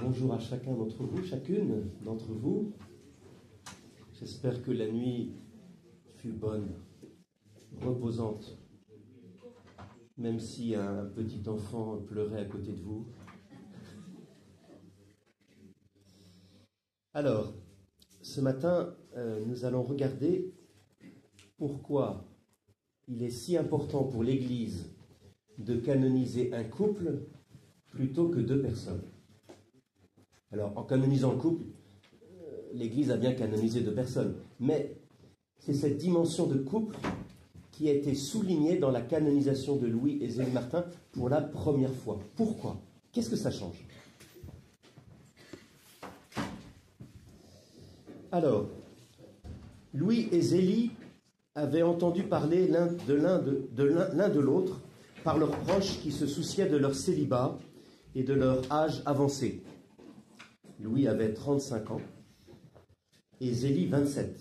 Bonjour à chacun d'entre vous, chacune d'entre vous. J'espère que la nuit fut bonne, reposante, même si un petit enfant pleurait à côté de vous. Alors, ce matin, nous allons regarder pourquoi il est si important pour l'Église de canoniser un couple plutôt que deux personnes. Alors, en canonisant le couple, l'Église a bien canonisé deux personnes, mais c'est cette dimension de couple qui a été soulignée dans la canonisation de Louis et Zélie Martin pour la première fois. Pourquoi ? Qu'est-ce que ça change ? Alors, Louis et Zélie avaient entendu parler l'un de l'autre par leurs proches qui se souciaient de leur célibat et de leur âge avancé. Louis avait 35 ans et Zélie 27.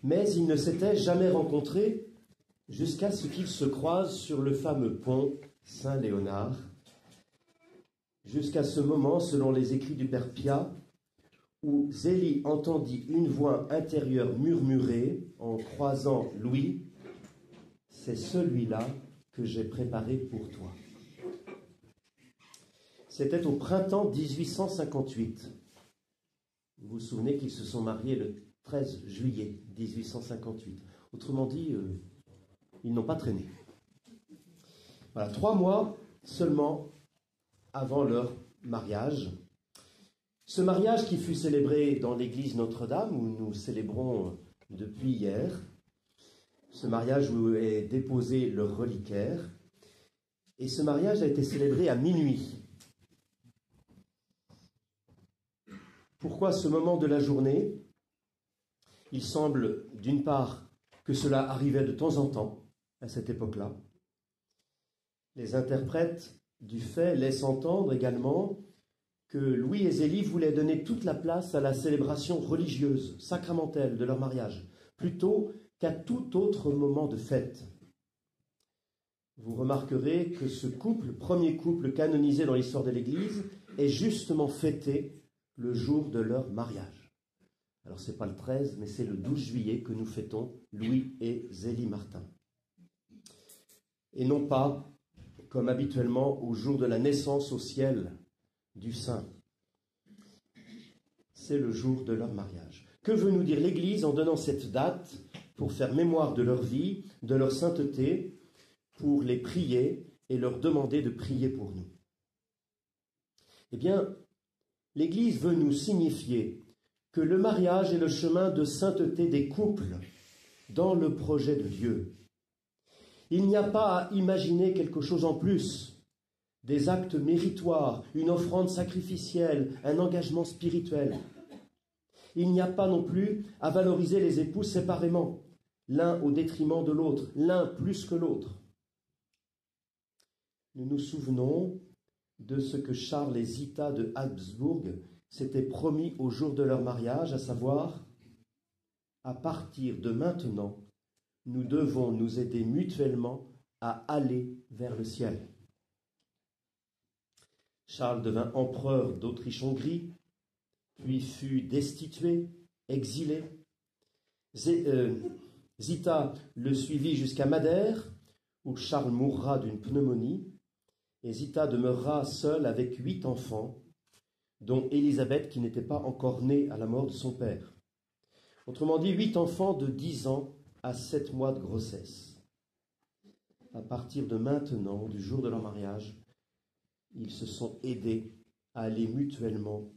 Mais ils ne s'étaient jamais rencontrés jusqu'à ce qu'ils se croisent sur le fameux pont Saint-Léonard. Jusqu'à ce moment, selon les écrits du Père Pia, où Zélie entendit une voix intérieure murmurer en croisant Louis, « C'est celui-là que j'ai préparé pour toi. » C'était au printemps 1858. Vous vous souvenez qu'ils se sont mariés le 13 juillet 1858. Autrement dit, ils n'ont pas traîné. Voilà, 3 mois seulement avant leur mariage. Ce mariage qui fut célébré dans l'église Notre-Dame, où nous célébrons depuis hier, ce mariage où est déposé le reliquaire, et ce mariage a été célébré à minuit. Pourquoi ce moment de la journée ? Il semble, d'une part, que cela arrivait de temps en temps, à cette époque-là. Les interprètes du fait laissent entendre également que Louis et Zélie voulaient donner toute la place à la célébration religieuse, sacramentelle de leur mariage, plutôt qu'à tout autre moment de fête. Vous remarquerez que ce couple, premier couple canonisé dans l'histoire de l'Église, est justement fêté le jour de leur mariage. Alors ce n'est pas le 13, mais c'est le 12 juillet que nous fêtons Louis et Zélie Martin. Et non pas, comme habituellement, au jour de la naissance au ciel du saint. C'est le jour de leur mariage. Que veut nous dire l'Église en donnant cette date pour faire mémoire de leur vie, de leur sainteté, pour les prier et leur demander de prier pour nous ? Eh bien, l'Église veut nous signifier que le mariage est le chemin de sainteté des couples dans le projet de Dieu. Il n'y a pas à imaginer quelque chose en plus, des actes méritoires, une offrande sacrificielle, un engagement spirituel. Il n'y a pas non plus à valoriser les époux séparément, l'un au détriment de l'autre, l'un plus que l'autre. Nous nous souvenons de ce que Charles et Zita de Habsbourg s'étaient promis au jour de leur mariage, à savoir, à partir de maintenant, nous devons nous aider mutuellement à aller vers le ciel. Charles devint empereur d'Autriche-Hongrie, puis fut destitué, exilé. Zita le suivit jusqu'à Madère, où Charles mourra d'une pneumonie, et Zita demeura seule avec 8 enfants, dont Élisabeth qui n'était pas encore née à la mort de son père. Autrement dit, 8 enfants de 10 ans à 7 mois de grossesse. À partir de maintenant, du jour de leur mariage, ils se sont aidés mutuellement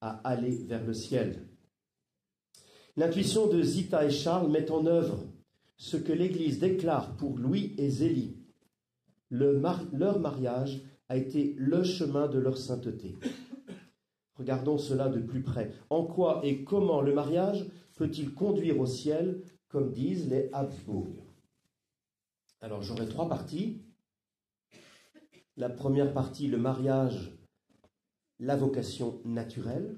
à aller vers le ciel. L'intuition de Zita et Charles met en œuvre ce que l'Église déclare pour Louis et Zélie. Leur mariage a été le chemin de leur sainteté. Regardons cela de plus près. En quoi et comment le mariage peut-il conduire au ciel, comme disent les Habsbourg ? Alors j'aurai 3 parties. La première partie, le mariage, la vocation naturelle.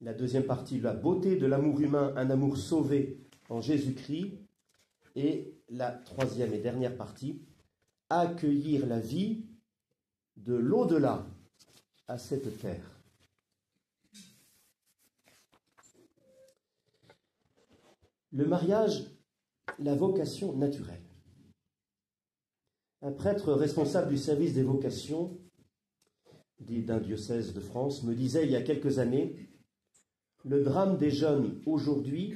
La deuxième partie, la beauté de l'amour humain, un amour sauvé en Jésus-Christ. Et la troisième et dernière partie, accueillir la vie de l'au-delà à cette terre. Le mariage, la vocation naturelle. Un prêtre responsable du service des vocations d'un diocèse de France me disait il y a quelques années, le drame des jeunes aujourd'hui,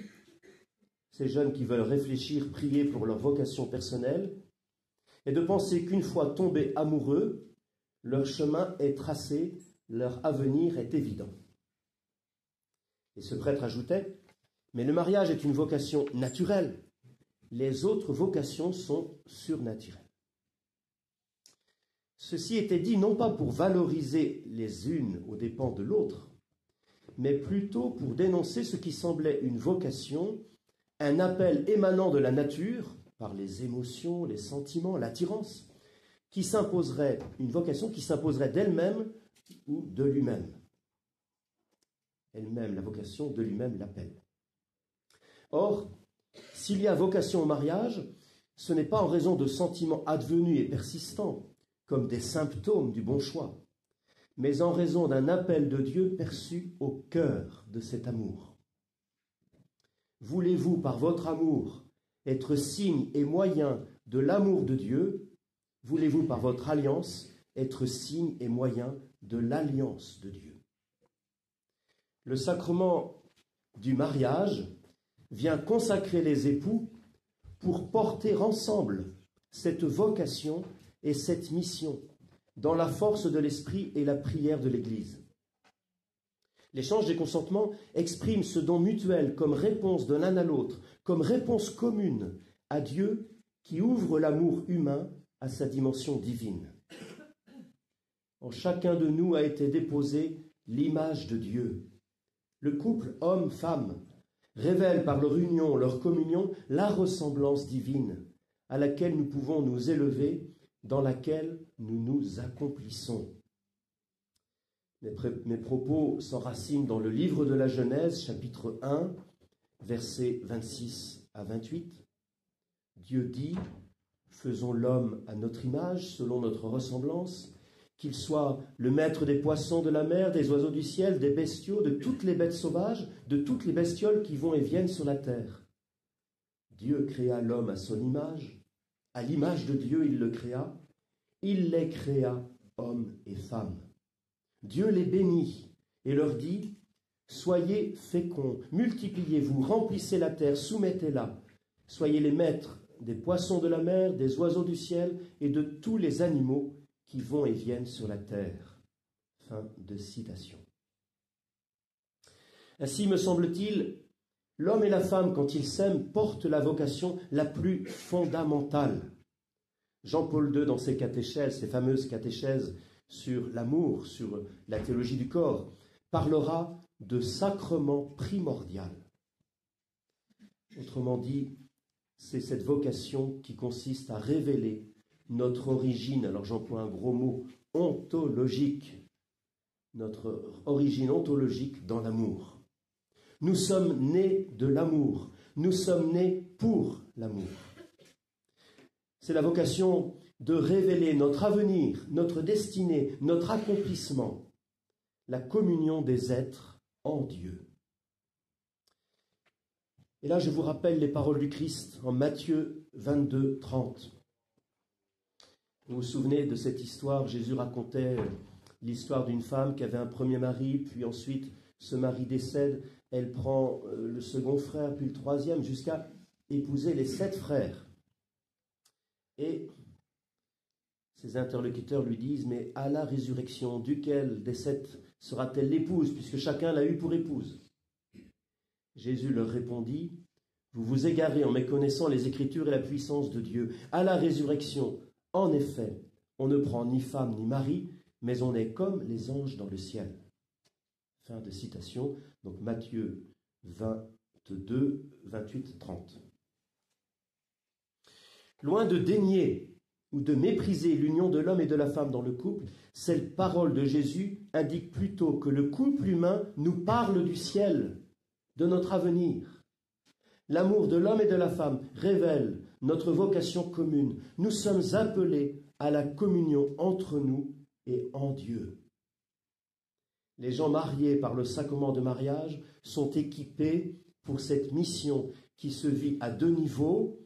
ces jeunes qui veulent réfléchir, prier pour leur vocation personnelle, est de penser qu'une fois tombés amoureux, leur chemin est tracé, leur avenir est évident. Et ce prêtre ajoutait, mais le mariage est une vocation naturelle, les autres vocations sont surnaturelles. Ceci était dit non pas pour valoriser les unes aux dépens de l'autre, mais plutôt pour dénoncer ce qui semblait une vocation, un appel émanant de la nature, par les émotions, les sentiments, l'attirance, qui s'imposerait, une vocation qui s'imposerait d'elle-même ou de lui-même. Elle-même, la vocation de lui-même l'appelle. Or, s'il y a vocation au mariage, ce n'est pas en raison de sentiments advenus et persistants, comme des symptômes du bon choix, mais en raison d'un appel de Dieu perçu au cœur de cet amour. Voulez-vous, par votre amour, être signe et moyen de l'amour de Dieu? Voulez-vous, par votre alliance, être signe et moyen de l'alliance de Dieu? Le sacrement du mariage vient consacrer les époux pour porter ensemble cette vocation et cette mission dans la force de l'esprit et la prière de l'Église. L'échange des consentements exprime ce don mutuel comme réponse de l'un à l'autre, comme réponse commune à Dieu qui ouvre l'amour humain à sa dimension divine. En chacun de nous a été déposée l'image de Dieu. Le couple homme-femme révèle par leur union, leur communion, la ressemblance divine à laquelle nous pouvons nous élever, dans laquelle nous nous accomplissons. Mes propos s'enracinent dans le livre de la Genèse, chapitre 1, versets 26 à 28. Dieu dit, faisons l'homme à notre image, selon notre ressemblance, qu'il soit le maître des poissons de la mer, des oiseaux du ciel, des bestiaux, de toutes les bêtes sauvages, de toutes les bestioles qui vont et viennent sur la terre. Dieu créa l'homme à son image, à l'image de Dieu il le créa, il les créa, hommes et femmes. Dieu les bénit et leur dit, soyez féconds, multipliez-vous, remplissez la terre, soumettez-la, soyez les maîtres des poissons de la mer, des oiseaux du ciel et de tous les animaux qui vont et viennent sur la terre. Fin de citation. Ainsi, me semble-t-il, l'homme et la femme, quand ils s'aiment, portent la vocation la plus fondamentale. Jean-Paul II, dans ses catéchèses, ses fameuses catéchèses sur l'amour, sur la théologie du corps, parlera de sacrement primordial. Autrement dit, c'est cette vocation qui consiste à révéler notre origine, alors j'emploie un gros mot, ontologique, notre origine ontologique dans l'amour. Nous sommes nés de l'amour, nous sommes nés pour l'amour. C'est la vocation de révéler notre avenir, notre destinée, notre accomplissement, la communion des êtres en Dieu. Et là, je vous rappelle les paroles du Christ en Matthieu 22, 30. Vous vous souvenez de cette histoire, Jésus racontait l'histoire d'une femme qui avait un premier mari, puis ensuite ce mari décède, elle prend le second frère, puis le troisième, jusqu'à épouser les 7 frères. Et ses interlocuteurs lui disent, mais à la résurrection, duquel des 7 sera-t-elle l'épouse, puisque chacun l'a eu pour épouse? Jésus leur répondit, vous vous égarez en méconnaissant les Écritures et la puissance de Dieu. À la résurrection, en effet, on ne prend ni femme ni mari, mais on est comme les anges dans le ciel. Fin de citation, donc Matthieu 22, 28, 30. Loin de dénier ou de mépriser l'union de l'homme et de la femme dans le couple, cette parole de Jésus indique plutôt que le couple humain nous parle du ciel, de notre avenir. L'amour de l'homme et de la femme révèle notre vocation commune. Nous sommes appelés à la communion entre nous et en Dieu. Les gens mariés par le sacrement de mariage sont équipés pour cette mission qui se vit à deux niveaux,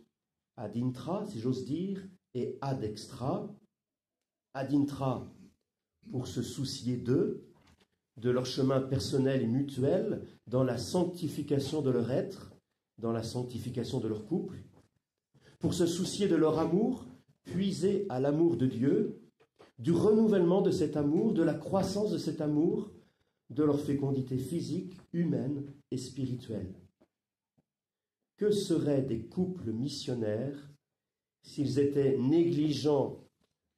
ad intra, si j'ose dire, et ad extra. Ad intra, pour se soucier d'eux, de leur chemin personnel et mutuel, dans la sanctification de leur être, dans la sanctification de leur couple, pour se soucier de leur amour, puiser à l'amour de Dieu, du renouvellement de cet amour, de la croissance de cet amour, de leur fécondité physique, humaine et spirituelle. Que seraient des couples missionnaires s'ils étaient négligents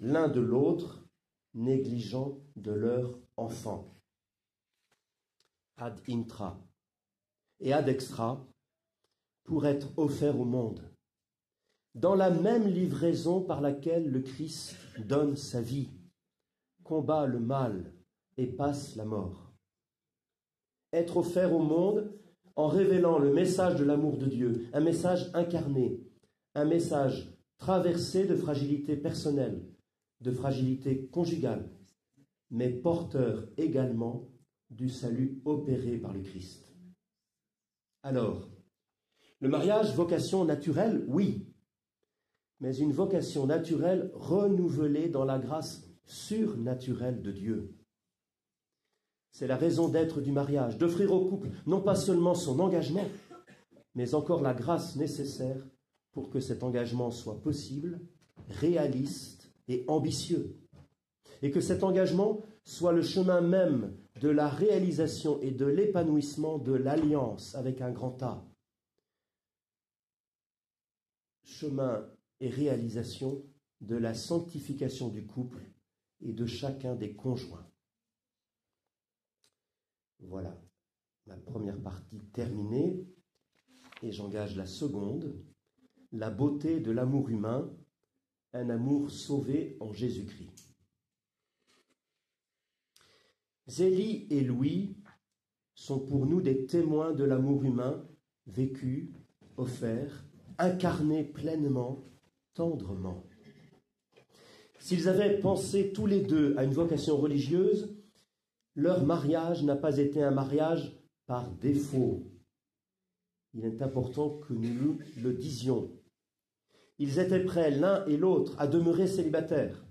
l'un de l'autre, négligents de leur enfant? Ad intra et ad extra, pour être offerts au monde, dans la même livraison par laquelle le Christ donne sa vie, combat le mal et passe la mort. Être offert au monde en révélant le message de l'amour de Dieu, un message incarné, un message traversé de fragilité personnelle, de fragilité conjugale, mais porteur également du salut opéré par le Christ. Alors, le mariage, vocation naturelle, oui, mais une vocation naturelle renouvelée dans la grâce surnaturelle de Dieu. C'est la raison d'être du mariage, d'offrir au couple non pas seulement son engagement, mais encore la grâce nécessaire pour que cet engagement soit possible, réaliste et ambitieux, et que cet engagement soit le chemin même de la réalisation et de l'épanouissement de l'alliance avec un grand A. Chemin et réalisation de la sanctification du couple et de chacun des conjoints. Voilà, ma première partie terminée, et j'engage la seconde, la beauté de l'amour humain, un amour sauvé en Jésus-Christ. Zélie et Louis sont pour nous des témoins de l'amour humain, vécu, offert, incarné pleinement, tendrement. S'ils avaient pensé tous les deux à une vocation religieuse, leur mariage n'a pas été un mariage par défaut. Il est important que nous le disions. Ils étaient prêts l'un et l'autre à demeurer célibataires.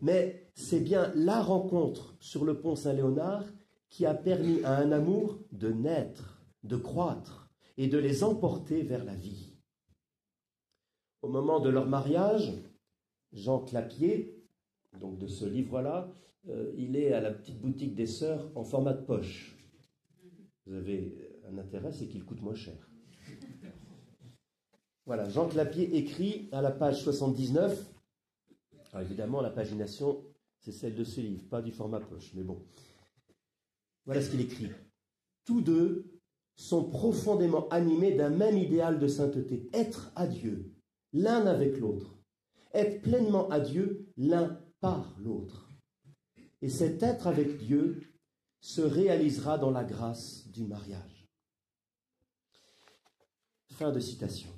Mais c'est bien la rencontre sur le pont Saint-Léonard qui a permis à un amour de naître, de croître et de les emporter vers la vie. Au moment de leur mariage, Jean Clapier, donc de ce livre-là, il est à la petite boutique des Sœurs en format de poche. Vous avez un intérêt, c'est qu'il coûte moins cher. Voilà, Jean Clapier écrit à la page 79. Alors évidemment, la pagination, c'est celle de ce livre, pas du format poche, mais bon. Voilà ce qu'il écrit. Tous deux sont profondément animés d'un même idéal de sainteté, être à Dieu, l'un avec l'autre, être pleinement à Dieu, l'un par l'autre. Et cet être avec Dieu se réalisera dans la grâce du mariage. Fin de citation.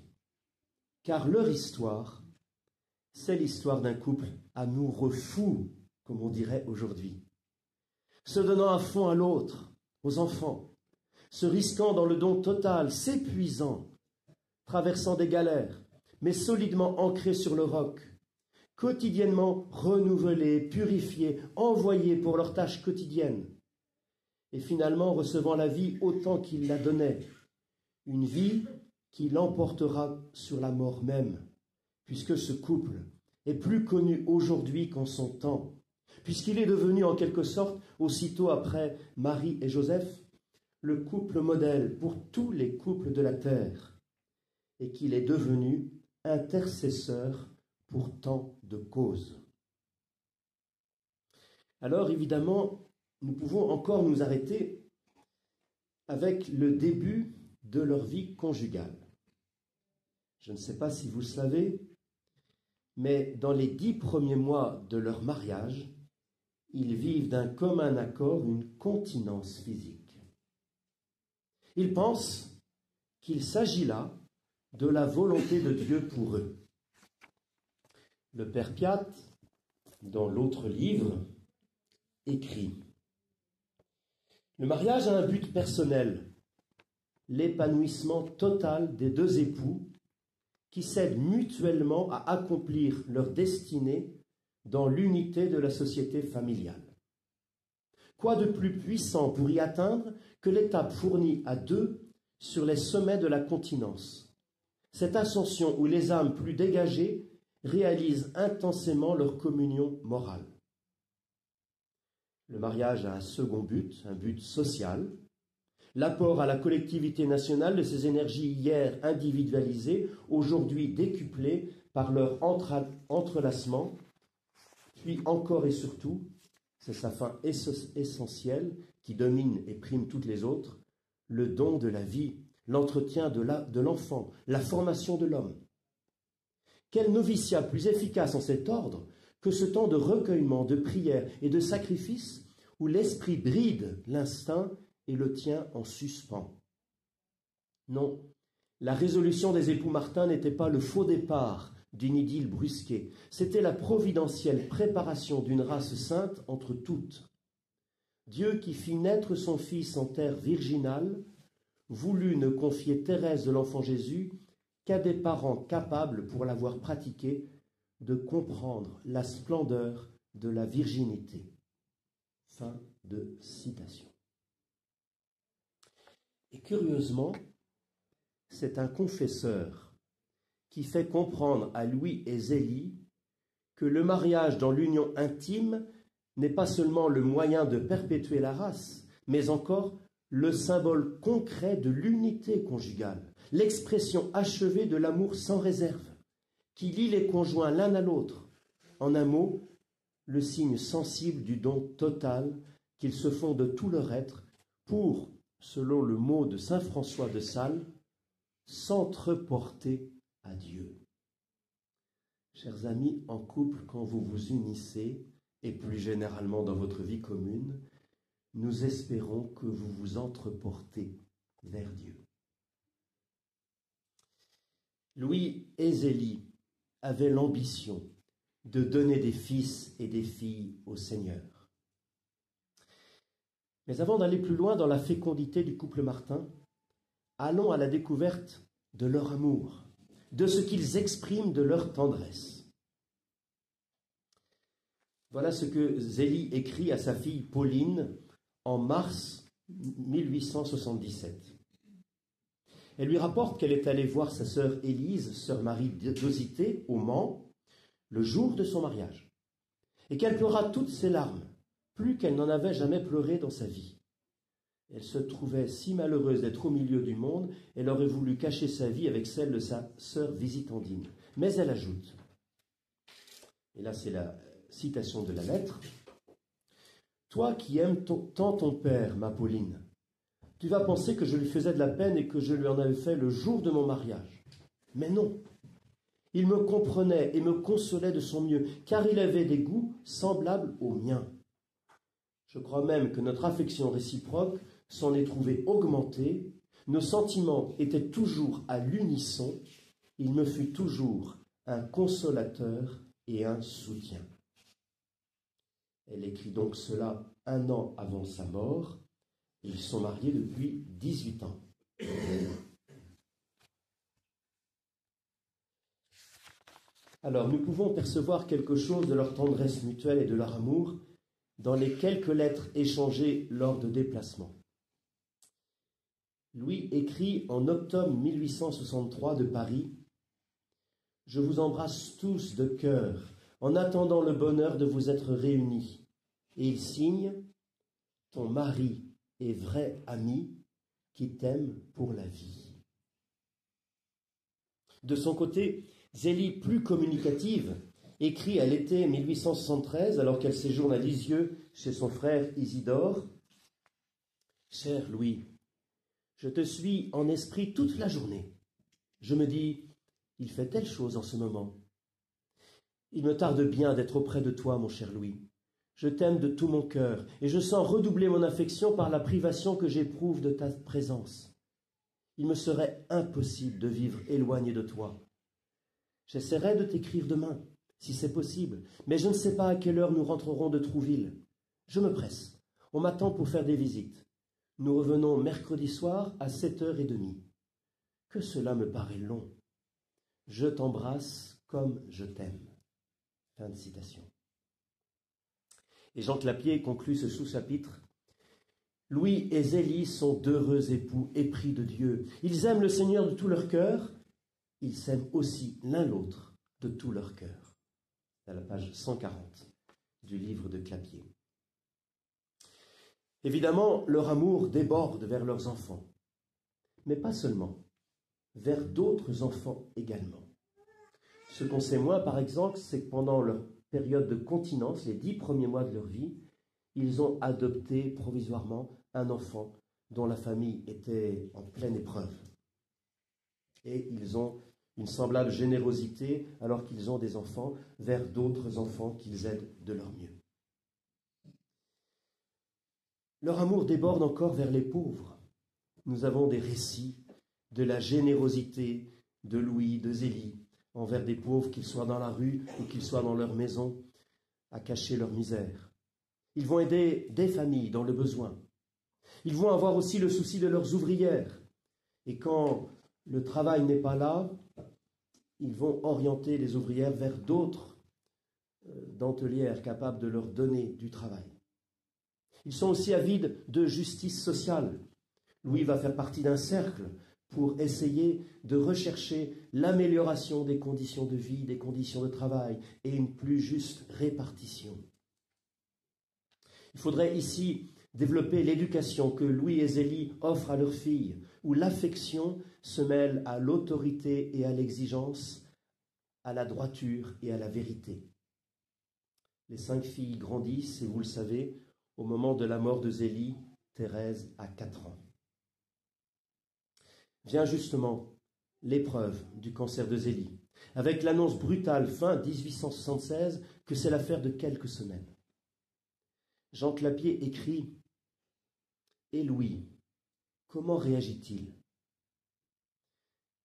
Car leur histoire, c'est l'histoire d'un couple amoureux fou, comme on dirait aujourd'hui, se donnant à fond à l'autre, aux enfants, se risquant dans le don total, s'épuisant, traversant des galères, mais solidement ancrés sur le roc, quotidiennement renouvelés, purifiés, envoyés pour leurs tâches quotidiennes, et finalement recevant la vie autant qu'il la donnait, une vie qui l'emportera sur la mort même, puisque ce couple est plus connu aujourd'hui qu'en son temps, puisqu'il est devenu en quelque sorte, aussitôt après Marie et Joseph, le couple modèle pour tous les couples de la terre, et qu'il est devenu intercesseur pour tant de causes. Alors évidemment, nous pouvons encore nous arrêter avec le début de leur vie conjugale. Je ne sais pas si vous le savez, mais dans les 10 premiers mois de leur mariage, ils vivent d'un commun accord une continence physique. Ils pensent qu'il s'agit là de la volonté de Dieu pour eux. Le père Piat, dans l'autre livre, écrit. Le mariage a un but personnel, l'épanouissement total des deux époux qui s'aident mutuellement à accomplir leur destinée dans l'unité de la société familiale. Quoi de plus puissant pour y atteindre que l'étape fournie à deux sur les sommets de la continence, cette ascension où les âmes plus dégagées réalisent intensément leur communion morale. Le mariage a un second but, un but social, l'apport à la collectivité nationale de ces énergies hier individualisées, aujourd'hui décuplées par leur entrelacement, puis encore et surtout, c'est sa fin essentielle qui domine et prime toutes les autres, le don de la vie, l'entretien de l'enfant, la formation de l'homme. Quel noviciat plus efficace en cet ordre que ce temps de recueillement, de prière et de sacrifice où l'esprit bride l'instinct et le tient en suspens. Non, la résolution des époux Martin n'était pas le faux départ d'une idylle brusquée, c'était la providentielle préparation d'une race sainte entre toutes. Dieu qui fit naître son Fils en terre virginale, voulut ne confier Thérèse de l'Enfant Jésus qu'à des parents capables, pour l'avoir pratiquée, de comprendre la splendeur de la virginité. Fin de citation. Et curieusement, c'est un confesseur qui fait comprendre à Louis et Zélie que le mariage dans l'union intime n'est pas seulement le moyen de perpétuer la race, mais encore le symbole concret de l'unité conjugale, l'expression achevée de l'amour sans réserve, qui lie les conjoints l'un à l'autre. En un mot, le signe sensible du don total qu'ils se font de tout leur être pour, selon le mot de saint François de Sales, s'entreporter à Dieu. Chers amis, en couple, quand vous vous unissez, et plus généralement dans votre vie commune, nous espérons que vous vous entreportez vers Dieu. Louis et Zélie avaient l'ambition de donner des fils et des filles au Seigneur. Mais avant d'aller plus loin dans la fécondité du couple Martin, allons à la découverte de leur amour, de ce qu'ils expriment de leur tendresse. Voilà ce que Zélie écrit à sa fille Pauline en mars 1877. Elle lui rapporte qu'elle est allée voir sa sœur Élise, sœur Marie d'Osité, au Mans, le jour de son mariage, et qu'elle pleura toutes ses larmes, plus qu'elle n'en avait jamais pleuré dans sa vie. Elle se trouvait si malheureuse d'être au milieu du monde, elle aurait voulu cacher sa vie avec celle de sa sœur Visitandine. Mais elle ajoute, et là c'est la citation de la lettre, « Toi qui aimes tant ton père, ma Pauline, tu vas penser que je lui faisais de la peine et que je lui en avais fait le jour de mon mariage. Mais non, il me comprenait et me consolait de son mieux, car il avait des goûts semblables aux miens. Je crois même que notre affection réciproque s'en est trouvée augmentée, nos sentiments étaient toujours à l'unisson, il me fut toujours un consolateur et un soutien. » Elle écrit donc cela 1 an avant sa mort. Ils sont mariés depuis 18 ans. Alors, nous pouvons percevoir quelque chose de leur tendresse mutuelle et de leur amour dans les quelques lettres échangées lors de déplacements. Louis écrit en octobre 1863 de Paris « Je vous embrasse tous de cœur en attendant le bonheur de vous être réunis. » Et il signe « Ton mari et vrai ami qui t'aime pour la vie. » De son côté, Zélie, plus communicative, écrit à l'été 1873, alors qu'elle séjourne à Lisieux chez son frère Isidore, « Cher Louis, je te suis en esprit toute la journée. Je me dis, il fait telle chose en ce moment. Il me tarde bien d'être auprès de toi, mon cher Louis. Je t'aime de tout mon cœur, et je sens redoubler mon affection par la privation que j'éprouve de ta présence. Il me serait impossible de vivre éloigné de toi. J'essaierai de t'écrire demain, si c'est possible, mais je ne sais pas à quelle heure nous rentrerons de Trouville. Je me presse. On m'attend pour faire des visites. Nous revenons mercredi soir à 7h30. Que cela me paraît long. Je t'embrasse comme je t'aime. » Fin de citation. Et Jean Clapier conclut ce sous-chapitre. Louis et Zélie sont d'heureux époux épris de Dieu. Ils aiment le Seigneur de tout leur cœur. Ils s'aiment aussi l'un l'autre de tout leur cœur. C'est à la page 140 du livre de Clapier. Évidemment, leur amour déborde vers leurs enfants, mais pas seulement, vers d'autres enfants également. Ce qu'on sait moins, par exemple, c'est que pendant leur période de continence, les 10 premiers mois de leur vie, ils ont adopté provisoirement un enfant dont la famille était en pleine épreuve. Et ils ont une semblable générosité, alors qu'ils ont des enfants, vers d'autres enfants qu'ils aident de leur mieux. Leur amour déborde encore vers les pauvres. Nous avons des récits de la générosité de Louis, de Zélie, envers des pauvres, qu'ils soient dans la rue ou qu'ils soient dans leur maison, à cacher leur misère. Ils vont aider des familles dans le besoin. Ils vont avoir aussi le souci de leurs ouvrières. Et quand le travail n'est pas là, ils vont orienter les ouvrières vers d'autres dentellières capables de leur donner du travail. Ils sont aussi avides de justice sociale. Louis va faire partie d'un cercle pour essayer de rechercher l'amélioration des conditions de vie, des conditions de travail et une plus juste répartition. Il faudrait ici développer l'éducation que Louis et Zélie offrent à leurs filles, où l'affection se mêle à l'autorité et à l'exigence, à la droiture et à la vérité. Les 5 filles grandissent, et vous le savez, au moment de la mort de Zélie, Thérèse a 4 ans. Vient justement l'épreuve du cancer de Zélie, avec l'annonce brutale fin 1876 que c'est l'affaire de quelques semaines. Jean Clapier écrit « Et Louis, comment réagit-il ?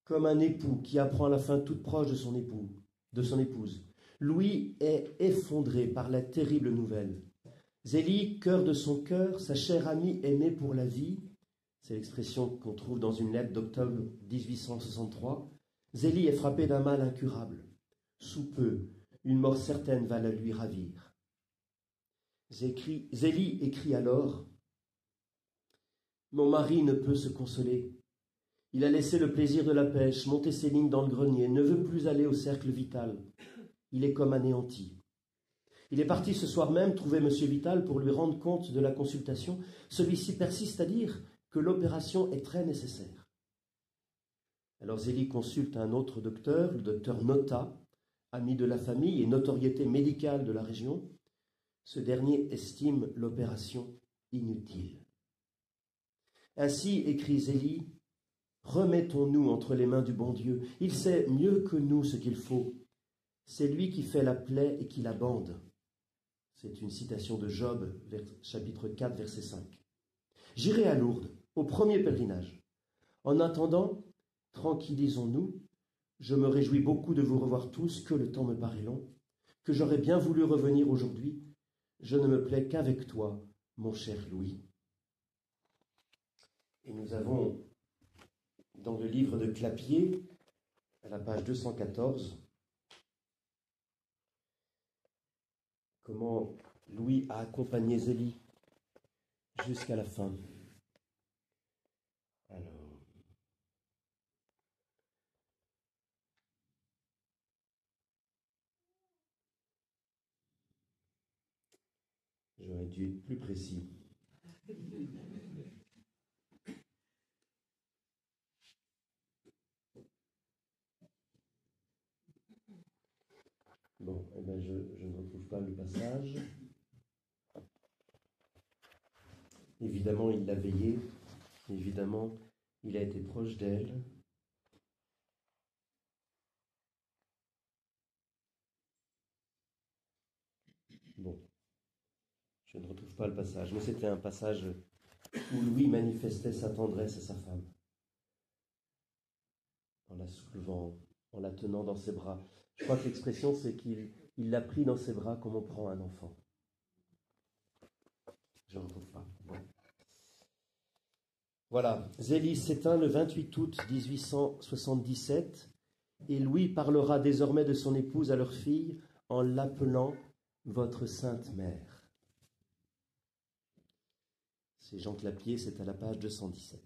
Comme un époux qui apprend la fin toute proche de son épouse. Louis est effondré par la terrible nouvelle. Zélie, cœur de son cœur, sa chère amie aimée pour la vie, c'est l'expression qu'on trouve dans une lettre d'octobre 1863, Zélie est frappée d'un mal incurable. Sous peu, une mort certaine va la lui ravir. Zélie écrit alors « Mon mari ne peut se consoler. Il a laissé le plaisir de la pêche, monté ses lignes dans le grenier, ne veut plus aller au cercle vital. Il est comme anéanti. Il est parti ce soir même trouver M. Vital pour lui rendre compte de la consultation. Celui-ci persiste à dire que l'opération est très nécessaire. » Alors Zélie consulte un autre docteur, le docteur Nota, ami de la famille et notoriété médicale de la région. Ce dernier estime l'opération inutile. Ainsi, écrit Zélie, « Remettons-nous entre les mains du bon Dieu. Il sait mieux que nous ce qu'il faut. C'est lui qui fait la plaie et qui la bande. » C'est une citation de Job, chapitre 4, verset 5. « J'irai à Lourdes, au premier pèlerinage. En attendant, tranquillisons-nous. Je me réjouis beaucoup de vous revoir tous, que le temps me paraît long, que j'aurais bien voulu revenir aujourd'hui. Je ne me plais qu'avec toi, mon cher Louis. » Et nous avons, dans le livre de Clapier, à la page 214, comment Louis a accompagné Zélie jusqu'à la fin. Alors, j'aurais dû être plus précis. Bon, eh bien je ne retrouve pas le passage. Évidemment, il l'a veillée. Évidemment, il a été proche d'elle. Bon, je ne retrouve pas le passage, mais c'était un passage où Louis manifestait sa tendresse à sa femme, en la soulevant, en la tenant dans ses bras. Je crois que l'expression, c'est qu'il l'a pris dans ses bras comme on prend un enfant. Voilà, Zélie s'éteint le 28 août 1877 et Louis parlera désormais de son épouse à leur fille en l'appelant « Votre Sainte Mère ». C'est Jean Clapier, c'est à la page 217.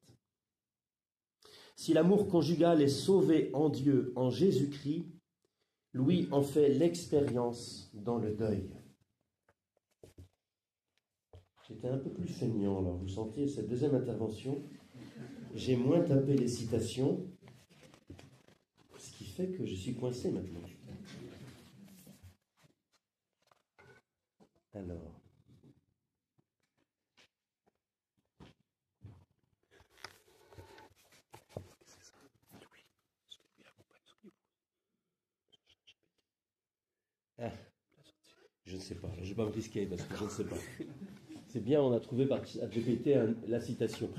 Si l'amour conjugal est sauvé en Dieu, en Jésus-Christ, Louis en fait l'expérience dans le deuil. J'étais un peu plus feignant, là. Vous sentiez cette deuxième intervention. J'ai moins tapé les citations, ce qui fait que je suis coincé maintenant. Alors. Ah, je ne sais pas, je ne vais pas me risquer parce que je ne sais pas. C'est bien, on a trouvé par ChatGPT la citation.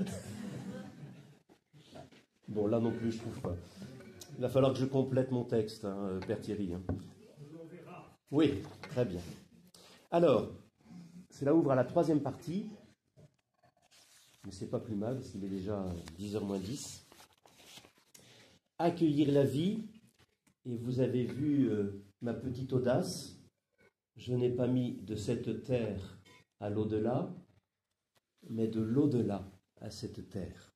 Bon, là non plus, je ne trouve pas. Il va falloir que je complète mon texte, Père Thierry. Oui, très bien. Alors, cela ouvre à la troisième partie, mais c'est pas plus mal, parce qu'il est déjà 10h moins 10. Accueillir la vie, et vous avez vu ma petite audace. Je n'ai pas mis de cette terre à l'au-delà, mais de l'au-delà à cette terre.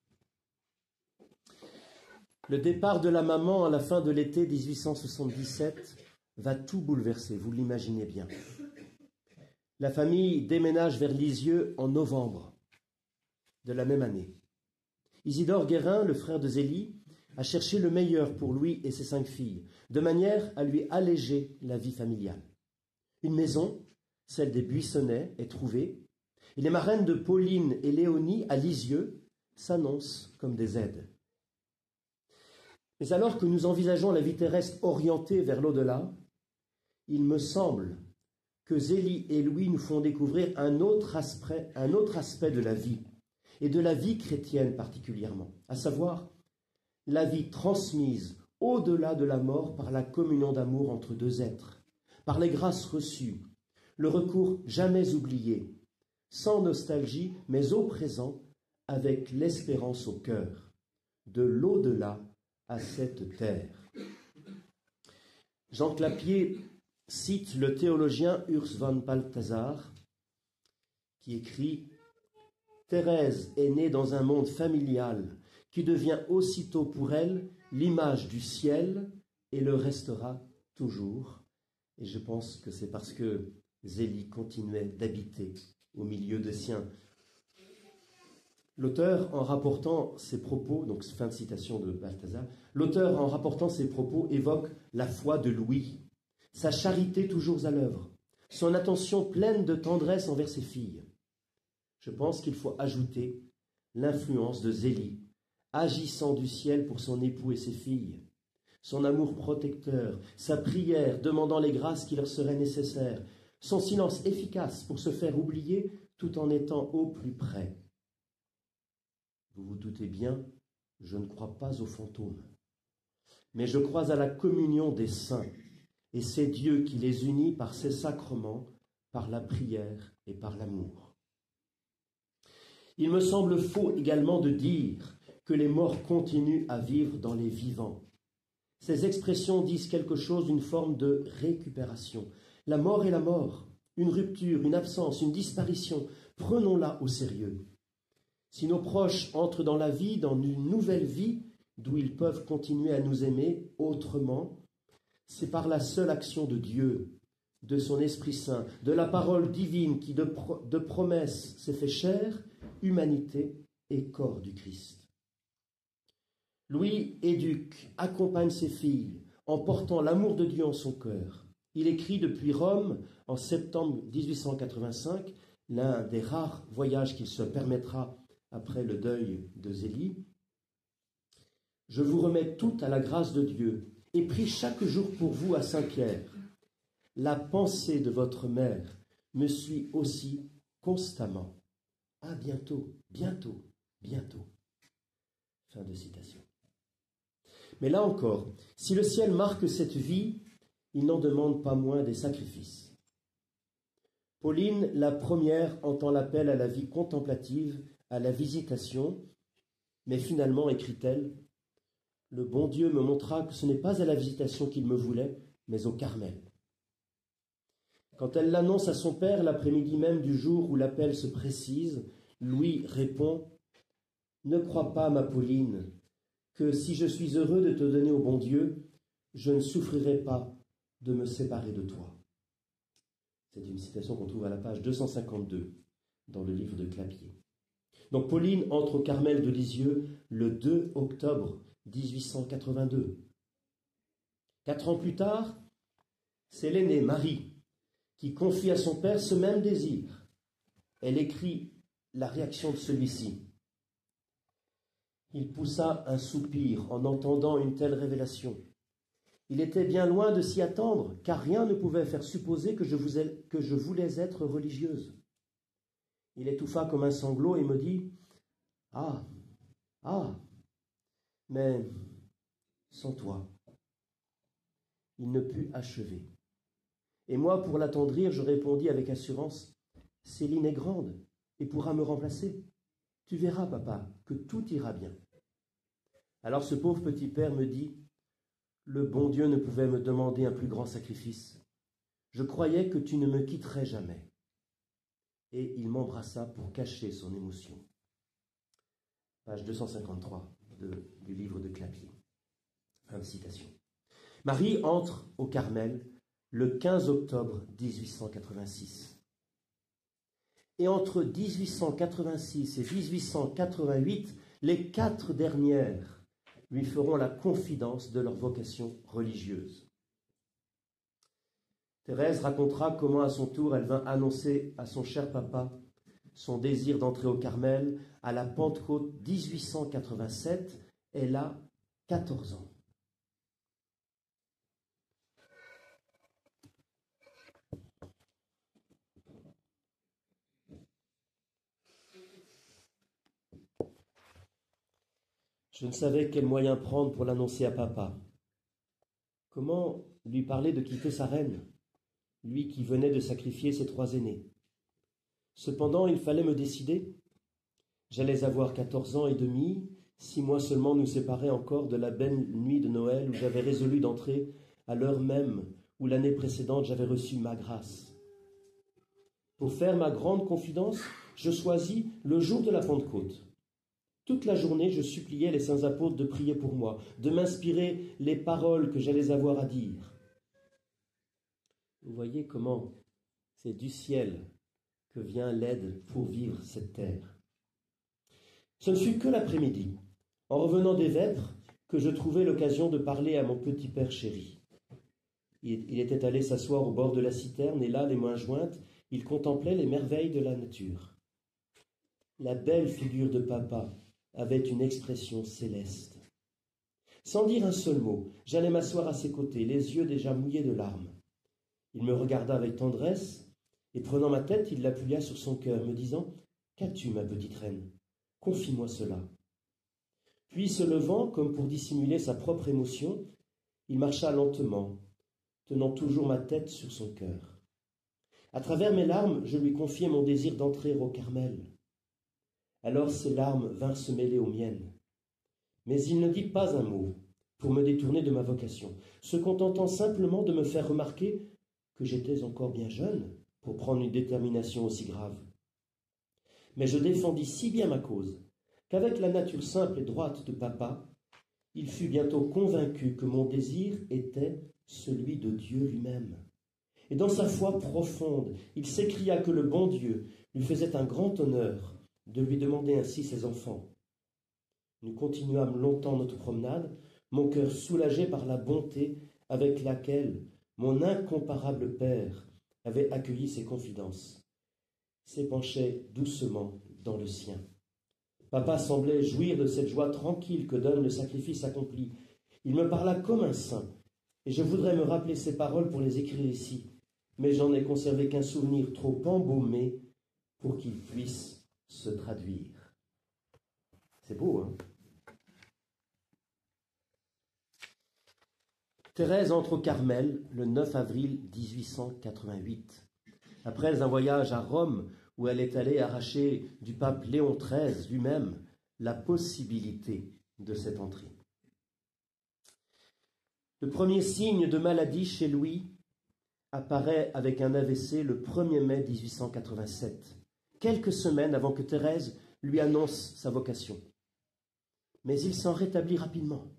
Le départ de la maman à la fin de l'été 1877 va tout bouleverser, vous l'imaginez bien. La famille déménage vers Lisieux en novembre de la même année. Isidore Guérin, le frère de Zélie, a cherché le meilleur pour Louis et ses 5 filles, de manière à lui alléger la vie familiale. Une maison, celle des Buissonnets, est trouvée, et les marraines de Pauline et Léonie à Lisieux s'annoncent comme des aides. Mais alors que nous envisageons la vie terrestre orientée vers l'au-delà, il me semble que Zélie et Louis nous font découvrir un autre aspect de la vie, et de la vie chrétienne particulièrement, à savoir la vie transmise au-delà de la mort par la communion d'amour entre 2 êtres, par les grâces reçues, le recours jamais oublié, sans nostalgie, mais au présent, avec l'espérance au cœur, de l'au-delà à cette terre. Jean Clapier cite le théologien Urs von Balthasar, qui écrit « Thérèse est née dans un monde familial qui devient aussitôt pour elle l'image du ciel et le restera toujours. » Et je pense que c'est parce que Zélie continuait d'habiter au milieu des siens. L'auteur, en rapportant ses propos, donc fin de citation de Balthasar, l'auteur, en rapportant ses propos, évoque la foi de Louis, sa charité toujours à l'œuvre, son attention pleine de tendresse envers ses filles. Je pense qu'il faut ajouter l'influence de Zélie, agissant du ciel pour son époux et ses filles, son amour protecteur, sa prière demandant les grâces qui leur seraient nécessaires, son silence efficace pour se faire oublier tout en étant au plus près. Vous vous doutez bien, je ne crois pas aux fantômes, mais je crois à la communion des saints, et c'est Dieu qui les unit par ses sacrements, par la prière et par l'amour. Il me semble faux également de dire que les morts continuent à vivre dans les vivants. Ces expressions disent quelque chose d'une forme de récupération. La mort est la mort, une rupture, une absence, une disparition. Prenons-la au sérieux. Si nos proches entrent dans la vie, dans une nouvelle vie, d'où ils peuvent continuer à nous aimer autrement, c'est par la seule action de Dieu, de son Esprit Saint, de la parole divine qui de promesse s'est fait chair, humanité et corps du Christ. Louis éduque, accompagne ses filles en portant l'amour de Dieu en son cœur. Il écrit depuis Rome en septembre 1885, l'un des rares voyages qu'il se permettra après le deuil de Zélie. « Je vous remets tout à la grâce de Dieu et prie chaque jour pour vous à Saint-Pierre. La pensée de votre mère me suit aussi constamment. À bientôt, bientôt, bientôt. » Fin de citation. Mais là encore, si le ciel marque cette vie, il n'en demande pas moins des sacrifices. Pauline, la première, entend l'appel à la vie contemplative, à la visitation, Mais finalement, écrit-elle, le bon Dieu me montra que ce n'est pas à la visitation qu'il me voulait, mais au Carmel. Quand elle l'annonce à son père l'après-midi même du jour où l'appel se précise, Louis répond « Ne crois pas, ma Pauline, que si je suis heureux de te donner au bon Dieu, je ne souffrirai pas de me séparer de toi. » C'est une citation qu'on trouve à la page 252 dans le livre de Clapier. Donc Pauline entre au Carmel de Lisieux le 2 octobre 1882. 4 ans plus tard, c'est l'aînée Marie qui confie à son père ce même désir. Elle écrit la réaction de celui-ci. Il poussa un soupir en entendant une telle révélation. Il était bien loin de s'y attendre, car rien ne pouvait faire supposer que je voulais être religieuse. Il étouffa comme un sanglot et me dit « Ah, mais sans toi. » Il ne put achever. Et moi, pour l'attendrir, je répondis avec assurance « Céline est grande et pourra me remplacer. Tu verras, papa, que tout ira bien. » Alors ce pauvre petit père me dit « Le bon Dieu ne pouvait me demander un plus grand sacrifice. Je croyais que tu ne me quitterais jamais. » Et il m'embrassa pour cacher son émotion. Page 253 du livre de Clapier. Fin de citation. Marie entre au Carmel le 15 octobre 1886. Et entre 1886 et 1888, les 4 dernières lui feront la confidence de leur vocation religieuse. Thérèse racontera comment à son tour elle vint annoncer à son cher papa son désir d'entrer au Carmel à la Pentecôte 1887. Elle a 14 ans. Je ne savais quel moyen prendre pour l'annoncer à papa. Comment lui parler de quitter sa reine, lui qui venait de sacrifier ses 3 aînés. Cependant, il fallait me décider. J'allais avoir 14 ans et demi, 6 mois seulement nous séparaient encore de la belle nuit de Noël où j'avais résolu d'entrer à l'heure même où l'année précédente j'avais reçu ma grâce. Pour faire ma grande confidence, je choisis le jour de la Pentecôte. Toute la journée, je suppliais les saints apôtres de prier pour moi, de m'inspirer les paroles que j'allais avoir à dire. Vous voyez comment c'est du ciel que vient l'aide pour vivre cette terre. Ce ne fut que l'après-midi, en revenant des vêpres, que je trouvai l'occasion de parler à mon petit père chéri. Il était allé s'asseoir au bord de la citerne et là, les mains jointes, il contemplait les merveilles de la nature. La belle figure de papa avait une expression céleste. Sans dire un seul mot, j'allais m'asseoir à ses côtés, les yeux déjà mouillés de larmes. Il me regarda avec tendresse, et prenant ma tête, il l'appuya sur son cœur, me disant « Qu'as-tu, ma petite reine? Confie-moi cela. » Puis, se levant, comme pour dissimuler sa propre émotion, il marcha lentement, tenant toujours ma tête sur son cœur. À travers mes larmes, je lui confiai mon désir d'entrer au Carmel. Alors ses larmes vinrent se mêler aux miennes. Mais il ne dit pas un mot pour me détourner de ma vocation, se contentant simplement de me faire remarquer que j'étais encore bien jeune pour prendre une détermination aussi grave. Mais je défendis si bien ma cause qu'avec la nature simple et droite de papa, il fut bientôt convaincu que mon désir était celui de Dieu lui-même. Et dans sa foi profonde, il s'écria que le bon Dieu lui faisait un grand honneur de lui demander ainsi ses enfants. Nous continuâmes longtemps notre promenade, mon cœur soulagé par la bonté avec laquelle mon incomparable père avait accueilli ses confidences, s'épanchait doucement dans le sien. Papa semblait jouir de cette joie tranquille que donne le sacrifice accompli. Il me parla comme un saint, et je voudrais me rappeler ces paroles pour les écrire ici, mais j'en ai conservé qu'un souvenir trop embaumé pour qu'il puisse se traduire. C'est beau, hein? Thérèse entre au Carmel le 9 avril 1888. Après un voyage à Rome où elle est allée arracher du pape Léon XIII lui-même la possibilité de cette entrée. Le premier signe de maladie chez Louis apparaît avec un AVC le 1er mai 1887, quelques semaines avant que Thérèse lui annonce sa vocation. Mais il s'en rétablit rapidement.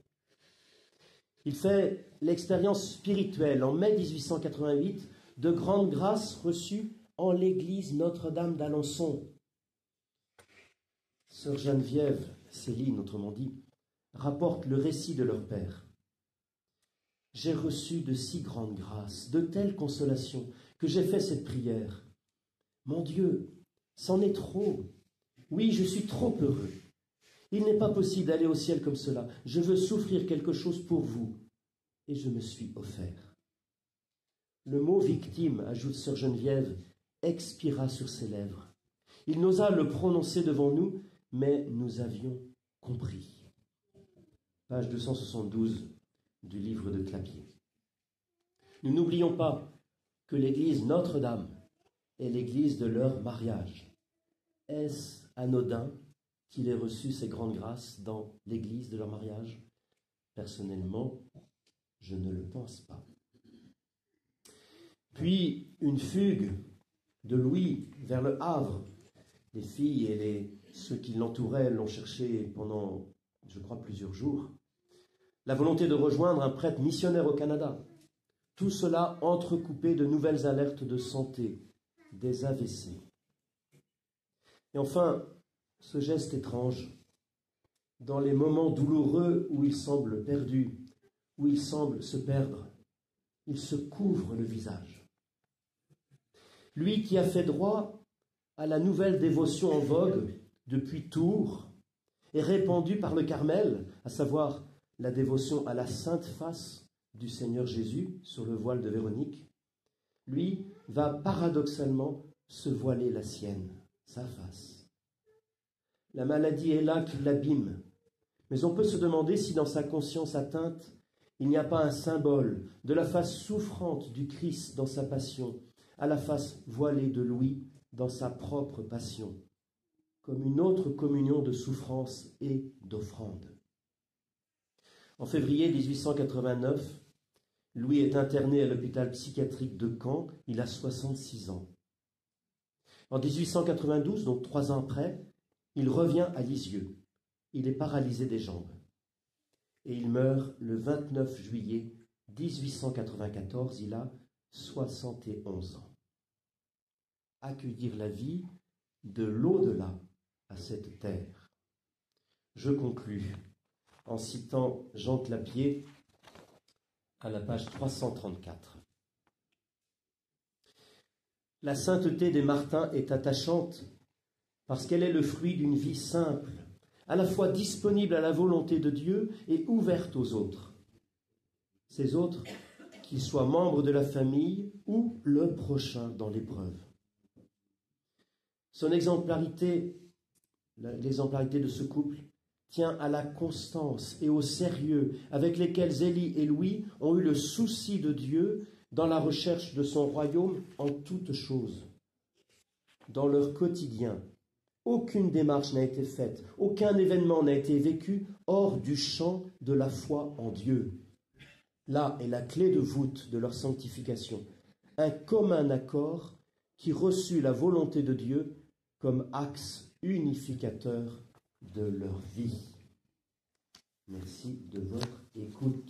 Il fait l'expérience spirituelle en mai 1888 de grandes grâces reçues en l'église Notre-Dame d'Alençon. Sœur Geneviève, Céline autrement dit, rapporte le récit de leur père. « J'ai reçu de si grandes grâces, de telles consolations, que j'ai fait cette prière. Mon Dieu, c'en est trop. Oui, je suis trop heureux. Il n'est pas possible d'aller au ciel comme cela. Je veux souffrir quelque chose pour vous. Et je me suis offert. » Le mot « victime », ajoute sœur Geneviève, expira sur ses lèvres. Il n'osa le prononcer devant nous, mais nous avions compris. Page 272 du livre de Clapier. Nous n'oublions pas que l'église Notre-Dame est l'église de leur mariage. Est-ce anodin qu'il ait reçu ces grandes grâces dans l'église de leur mariage? Personnellement, je ne le pense pas. Puis une fugue de Louis vers le Havre. Les filles et ceux qui l'entouraient l'ont cherché pendant, je crois, plusieurs jours. La volonté de rejoindre un prêtre missionnaire au Canada. Tout cela entrecoupé de nouvelles alertes de santé, des AVC. Et enfin, ce geste étrange, dans les moments douloureux où il semble perdu, où il semble se perdre, il se couvre le visage. Lui qui a fait droit à la nouvelle dévotion en vogue depuis Tours et répandue par le Carmel, à savoir la dévotion à la sainte face du Seigneur Jésus sur le voile de Véronique, lui va paradoxalement se voiler la sienne, sa face. La maladie est là qui l'abîme, mais on peut se demander si dans sa conscience atteinte, il n'y a pas un symbole de la face souffrante du Christ dans sa passion, à la face voilée de Louis dans sa propre passion, comme une autre communion de souffrance et d'offrande. En février 1889, Louis est interné à l'hôpital psychiatrique de Caen, il a 66 ans. En 1892, donc 3 ans après, il revient à Lisieux. Il est paralysé des jambes. Et il meurt le 29 juillet 1894, il a 71 ans. Accueillir la vie de l'au-delà à cette terre. Je conclus en citant Jean Clapier à la page 334. La sainteté des Martins est attachante parce qu'elle est le fruit d'une vie simple, à la fois disponible à la volonté de Dieu et ouverte aux autres. Ces autres, qu'ils soient membres de la famille ou le prochain dans l'épreuve. Son exemplarité, l'exemplarité de ce couple, tient à la constance et au sérieux avec lesquels Zélie et Louis ont eu le souci de Dieu dans la recherche de son royaume en toutes choses. Dans leur quotidien, aucune démarche n'a été faite, aucun événement n'a été vécu hors du champ de la foi en Dieu. Là est la clé de voûte de leur sanctification, un commun accord qui reçut la volonté de Dieu comme axe unificateur de leur vie. Merci de votre écoute.